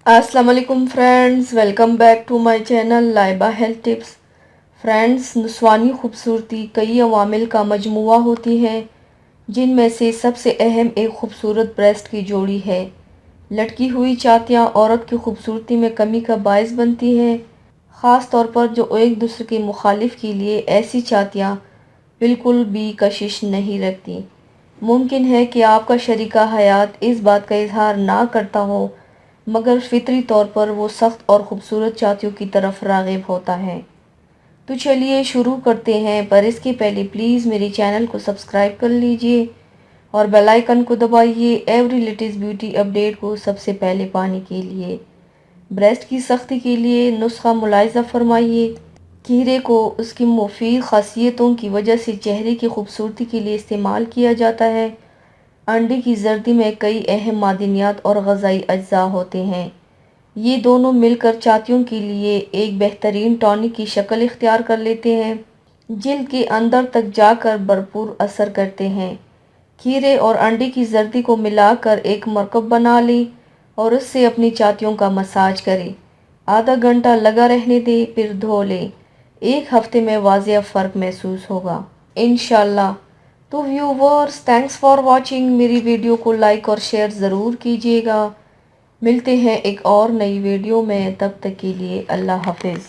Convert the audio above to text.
अस्सलाम वालेकुम friends, welcome back to my channel Laiba health tips. Friends, नुस्वानी खूबसूरती कई अवामिल का मजमुआ होती है, जिनमें से सबसे अहम एक खूबसूरत ब्रेस्ट की जोड़ी है। लटकी हुई छातियाँ औरत की खूबसूरती में कमी का बायस बनती है, ख़ास तौर पर जो एक दूसरे के मुखालिफ के लिए ऐसी छातियाँ बिल्कुल भी कशिश नहीं रखती। मुमकिन है कि आपका शरीका हयात इस बात का इजहार ना करता हो, मगर फितरी तौर पर वो सख्त और ख़ूबसूरत छातियों की तरफ राग़िब होता है। तो चलिए शुरू करते हैं, पर इसके पहले प्लीज़ मेरे चैनल को सब्सक्राइब कर लीजिए और बेल आइकन को दबाइए एवरी लेटेस्ट ब्यूटी अपडेट को सबसे पहले पाने के लिए। ब्रेस्ट की सख्ती के लिए नुस्खा मुलाहिज़ा फरमाइए। खीरे को उसकी मुफीद खासियतों की वजह से चेहरे की खूबसूरती के लिए इस्तेमाल किया जाता है। अंडे की जर्दी में कई अहम मादनियात और ग़ज़ाई अज्जा होते हैं। ये दोनों मिलकर छातियों के लिए एक बेहतरीन टॉनिक की शक्ल इख्तियार कर लेते हैं, जिल्द के अंदर तक जाकर भरपूर असर करते हैं। खीरे और अंडे की जर्दी को मिलाकर एक मरकब बना लें और उससे अपनी छातियों का मसाज करें। आधा घंटा लगा रहने दें, फिर धो लें। एक हफ्ते में वाज़ेह फ़र्क महसूस होगा इंशाल्लाह। तो व्यूवर्स, थैंक्स फॉर वॉचिंग। मेरी वीडियो को लाइक और शेयर ज़रूर कीजिएगा। मिलते हैं एक और नई वीडियो में, तब तक के लिए अल्लाह हाफिज़।